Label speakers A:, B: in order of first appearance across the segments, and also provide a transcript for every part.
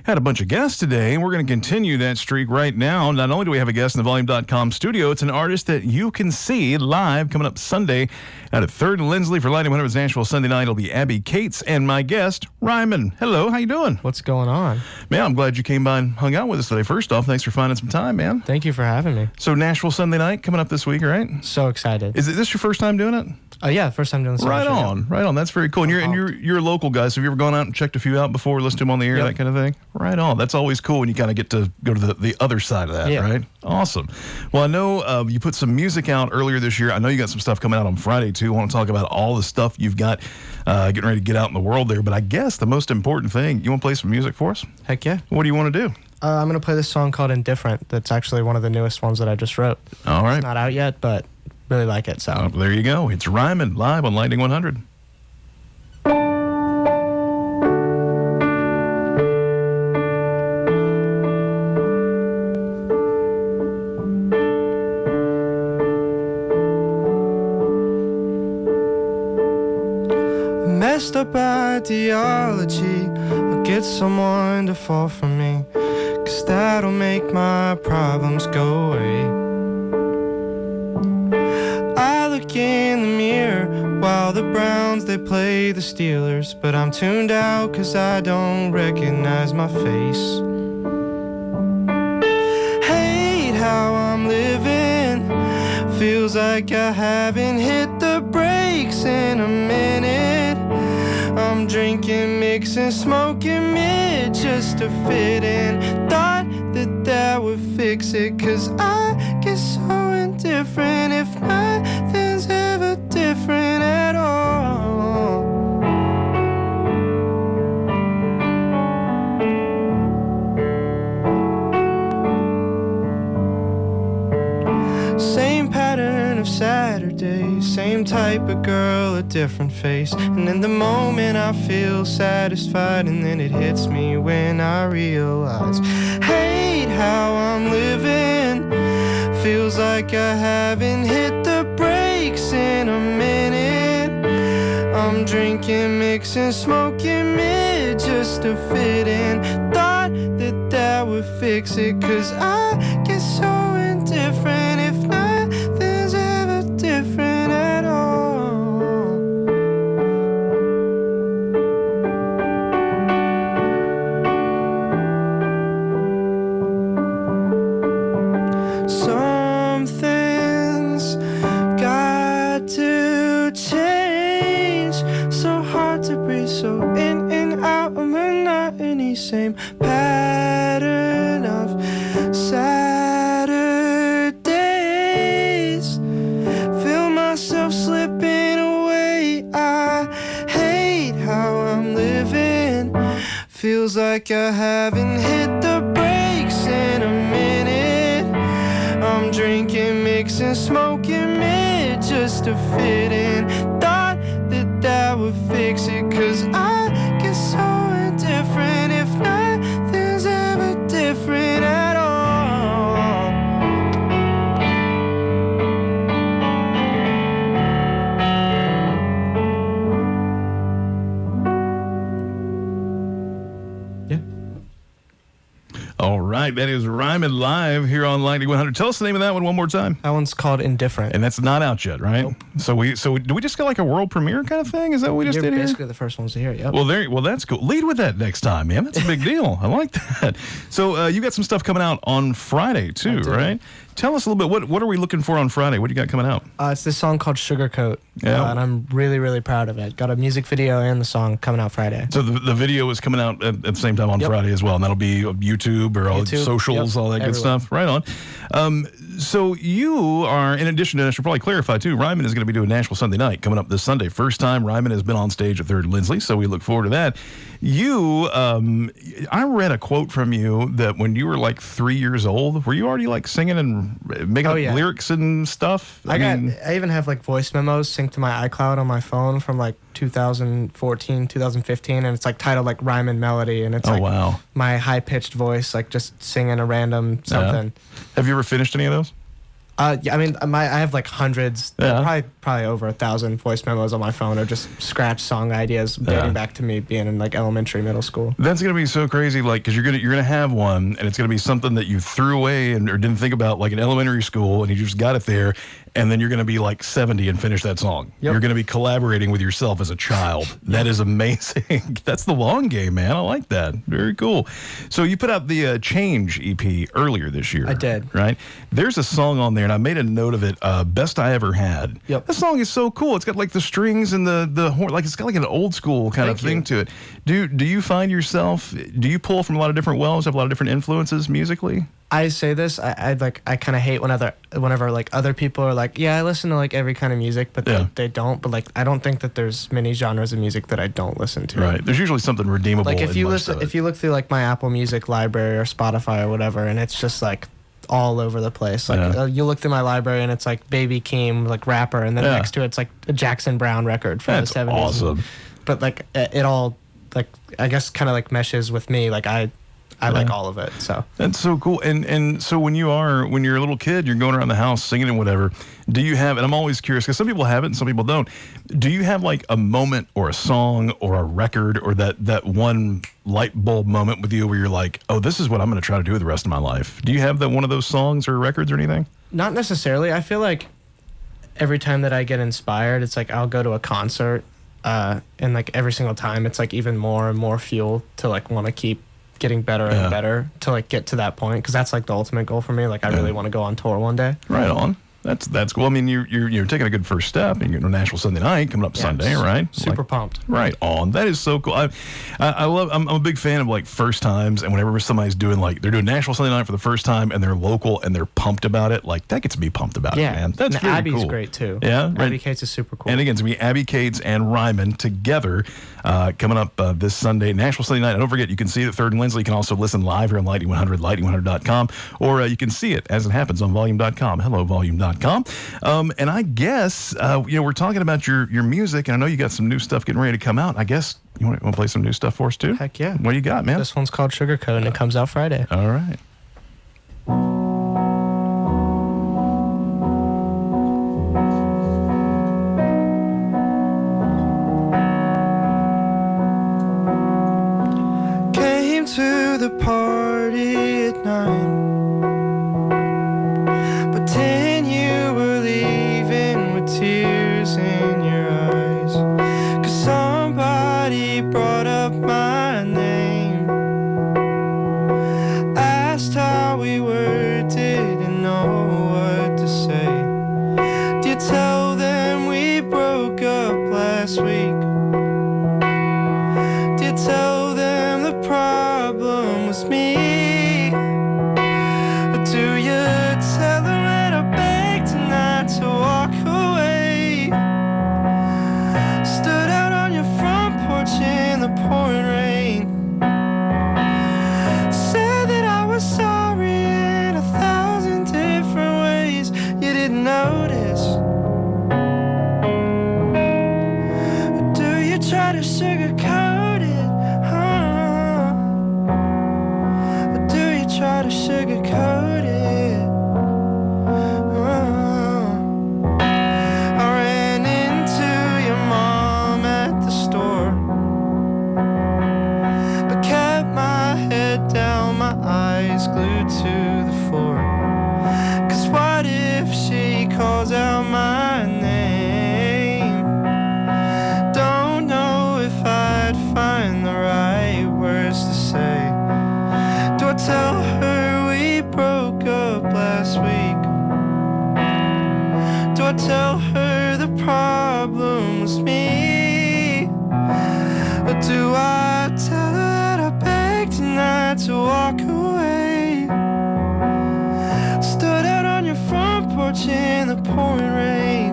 A: Had a bunch of guests today, and we're going to continue that streak right now. Not only do we have a guest in the Volume.com studio, it's an artist that you can see live coming up Sunday out at 3rd and Lindsley for Lightning 100's Nashville Sunday night. It'll be Abby Cates and my guest, Ryman. Hello, how you doing?
B: What's going on?
A: Man, I'm glad you came by and hung out with us today. First off, thanks for finding some time, man.
B: Thank you for having me.
A: So Nashville Sunday night coming up this week, right?
B: So excited.
A: Is this your first time doing it?
B: Yeah, first time doing this.
A: Right on, right on. That's very cool. And you're a local guy, so have you ever gone out and checked a few out before, listened to them on the air, that kind of thing? Right on. That's always cool when you kind of get to go to the other side of that, right? Awesome. Well, I know you put some music out earlier this year. I know you got some stuff coming out on Friday, too. I want to talk about all the stuff you've got getting ready to get out in the world there. But I guess the most important thing, you want to play some music for us?
B: Heck yeah.
A: What do you want to do?
B: I'm going to play this song called Indifferent. That's actually one of the newest ones that I just wrote.
A: All right.
B: It's not out yet, but really like it. So
A: there you go. It's Ryman live on Lightning 100.
B: Messed up ideology. I'll get someone to fall for me, 'cause that'll make my problems go away. I look in the mirror while the Browns, they play the Steelers, but I'm tuned out 'cause I don't recognize my face. Hate how I'm living, feels like I haven't hit the brakes in a minute. I'm drinking, mixing, smoking mid just to fit in. Thought that would fix it, 'cause I get so indifferent if nothing's ever different at all. Same pattern of Saturdays, same type of girl, a different face. And in the moment I feel satisfied, and then it hits me when I realize hate how I'm living, feels like I haven't hit the brakes in a minute. I'm drinking, mixing, smoking mid just to fit in. Thought that would fix it, 'cause I get so indifferent if nothing's ever different at all. Something's got to change. So hard to breathe, so in and out of monotony. Same pattern of Saturdays, feel myself slipping away. I hate how I'm living, feels like I haven't hit the brakes in a minute. I'm drinking, mixing, smoking mid just to fit in. Thought that would fix it, 'cause I get so indifferent if nothing's ever different at all.
A: All right, that is Ryman live here on Lightning 100. Tell us the name of that one more time.
B: That one's called Indifferent.
A: And that's not out yet, right?
B: Nope.
A: So do we just get like a world premiere kind of thing? Is that what we just did here?
B: You're basically the first ones to hear it, yep.
A: Well, that's cool. Lead with that next time, man. That's a big deal. I like that. So you got some stuff coming out on Friday, too, right? Tell us a little bit, what are we looking for on Friday? What do you got coming out?
B: It's this song called Sugarcoat,
A: yeah.
B: And I'm really, really proud of it. Got a music video and the song coming out Friday.
A: So the video is coming out at the same time on Friday as well, and that'll be YouTube or all socials, all that good stuff. Right on. So you are, in addition to, I should probably clarify too, Ryman is going to be doing Nashville Sunday night coming up this Sunday. First time Ryman has been on stage at 3rd and Lindsley, so we look forward to that. You, I read a quote from you that when you were like 3 years old, were you already like singing and making up lyrics and stuff?
B: I even have like voice memos synced to my iCloud on my phone from like 2014, 2015, and it's like titled like Ryman Melody, and it's my high-pitched voice like just singing a random something.
A: Have you ever finished any of those?
B: Yeah, I mean, I have like hundreds, probably over 1,000 voice memos on my phone, or just scratch song ideas dating back to me being in like elementary, middle school.
A: That's gonna be so crazy, like, because you're gonna have one, and it's gonna be something that you threw away or didn't think about, like in elementary school, and you just got it there, and then you're gonna be like 70 and finish that song. Yep. You're gonna be collaborating with yourself as a child. That is amazing. That's the long game, man. I like that. Very cool. So you put out the Change EP earlier this year.
B: I did.
A: Right? There's a song on there, and I made a note of it. Best I Ever Had.
B: Yep.
A: That song is so cool. It's got like the strings and the horn, like it's got like an old school kind of thing to it. Do you find yourself? Do you pull from a lot of different wells? Have a lot of different influences musically?
B: I say this, I kind of hate whenever like other people are like, yeah, I listen to like every kind of music, but they don't. But like, I don't think that there's many genres of music that I don't listen to.
A: Right. There's usually something redeemable.
B: Like if you look through like my Apple Music library or Spotify or whatever, and it's just like all over the place. Like you look through my library and it's like Baby Keem, like rapper, and then next to it's like a Jackson Brown record from the 70s.
A: Awesome.
B: But like it all like I guess kind of like meshes with me. Like I like all of it. So
A: that's so cool. And so when you're a little kid, you're going around the house singing and whatever, do you have, and I'm always curious because some people have it and some people don't, do you have like a moment or a song or a record or that one light bulb moment with you where you're like, oh, this is what I'm going to try to do the rest of my life? Do you have one of those songs or records or anything?
B: Not necessarily. I feel like every time that I get inspired, it's like I'll go to a concert and like every single time it's like even more and more fuel to like want to keep getting better and better to like get to that point, because that's like the ultimate goal for me. Like I really want to go on tour one day. Right on.
A: That's cool. I mean, you're taking a good first step, and you're going to Nashville Sunday night coming up Sunday, right?
B: Super pumped.
A: Right on. That is so cool. I'm a big fan of like first times, and whenever somebody's doing they're doing Nashville Sunday night for the first time, and they're local and they're pumped about it, like that gets me pumped about it, man. That's really
B: Abby's
A: cool.
B: great too.
A: Yeah, right.
B: Abby Cates is super cool.
A: And again, it's going to be Abby Cates and Ryman together coming up this Sunday, Nashville Sunday night. And don't forget, you can see it Third and Lindsley. You can also listen live here on Lightning 100, lightning100.com, or you can see it as it happens on volume.com. Hello, volume.com. And I guess, we're talking about your music, and I know you got some new stuff getting ready to come out. I guess you want to play some new stuff for us, too?
B: Heck yeah.
A: What do you got, man?
B: This one's called Sugarcoat, and it comes out Friday.
A: All right.
B: Came to the party at 9. Tears in your eyes, 'cause somebody brought up my name, asked how we were, didn't know what to say. Did you tell them we broke up last week? Did you tell them the problem was me? Or do you tell them that I begged tonight to walk away? Stood out on your front porch in the pouring rain, said that I was sorry in 1,000 different ways. You didn't notice. Or do you try to sugarcoat it? Or do you try to sugarcoat it? Glued to the floor, 'cause what if she calls out my name? Don't know if I'd find the right words to say. Do I tell her we broke up last week? Do I tell her the problem was me? Or do I tell her that I begged tonight to walk away? Stood out on your front porch in the pouring rain,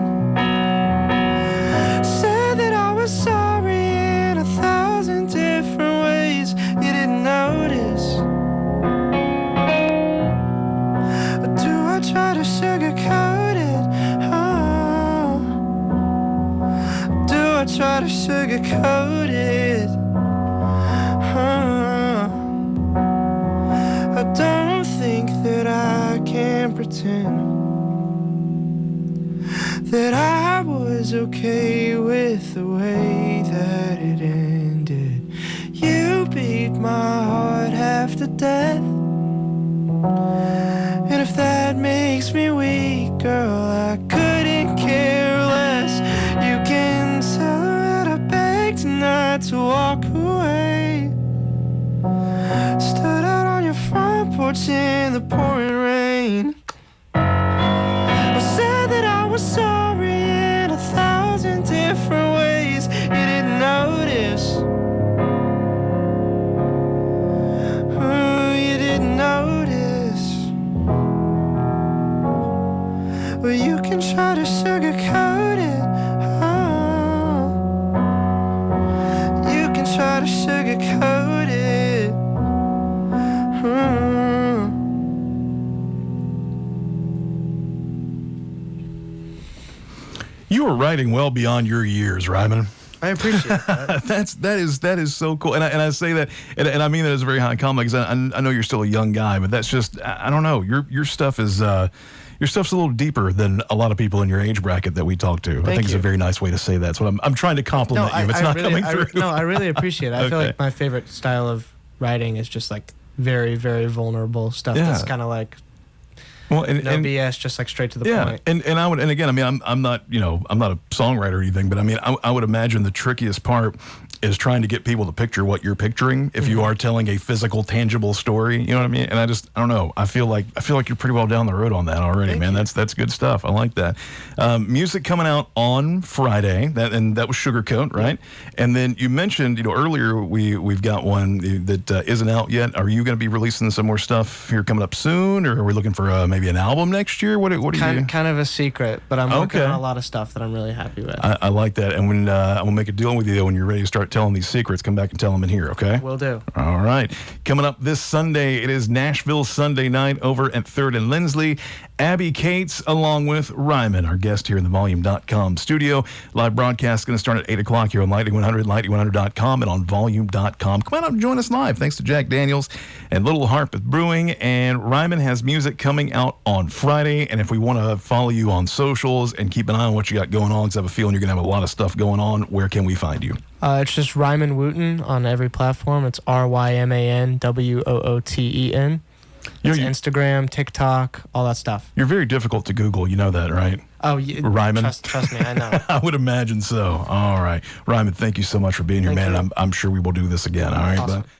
B: said that I was sorry in 1,000 different ways. You didn't notice. Or do I try to sugarcoat it? Oh. Do I try to sugarcoat it? I don't think that I can pretend okay with the way that it ended. You beat my heart half to death, and if that makes me weak, girl, I couldn't care less. You can tell her that I begged not to walk away. Stood out on your front porch in the pouring rain. I said that I was sorry in 1,000 different ways. You didn't notice. Oh, you didn't notice. Well, you can try to sugarcoat it. Oh, you can try to sugarcoat it.
A: You were writing well beyond your years, Ryman.
B: I appreciate that.
A: that is so cool, and I say that, and I mean that as a very high compliment, because I know you're still a young guy, but that's just, I don't know, your stuff is your stuff's a little deeper than a lot of people in your age bracket that we talk to. I think it's a very nice way to say that. So I'm trying to compliment you. It's not really, coming through.
B: No, I really appreciate it. I feel like my favorite style of writing is just like very, very vulnerable stuff. That's kind of like. Well, and BS, just like straight to the point.
A: And I would, and again, I mean, I'm not a songwriter or anything, but I mean, I would imagine the trickiest part is trying to get people to picture what you're picturing if you are telling a physical, tangible story. You know what I mean? And I don't know. I feel like you're pretty well down the road on that already, man. That's good stuff. I like that. Music coming out on Friday. That was Sugarcoat, right? And then you mentioned, earlier we've got one that isn't out yet. Are you going to be releasing some more stuff here coming up soon, or are we looking for maybe an album next year? What are you?
B: Kind of a secret, but I'm working on a lot of stuff that I'm really happy with.
A: I like that. And when I will make a deal with you when you're ready to start telling these secrets, come back and tell them in here, okay?
B: Will do.
A: All right. Coming up this Sunday, it is Nashville Sunday night over at 3rd and Lindsley. Abby Cates along with Ryman, our guest here in the Volume.com studio. Live broadcast going to start at 8 o'clock here on Lightning 100, Lightning100.com, and on Volume.com. Come on out and join us live. Thanks to Jack Daniels and Little Harp at Brewing. And Ryman has music coming out on Friday. And if we want to follow you on socials and keep an eye on what you got going on, because I have a feeling you're going to have a lot of stuff going on, where can we find you?
B: It's just Ryman Wooten on every platform. It's RYMAN WOOTEN. It's Instagram, TikTok, all that stuff.
A: You're very difficult to Google. You know that, right?
B: Oh,
A: Ryman?
B: Trust me, I know.
A: I would imagine so. All right. Ryman, thank you so much for being here, man. And I'm sure we will do this again. All right,
B: awesome.
A: Bud?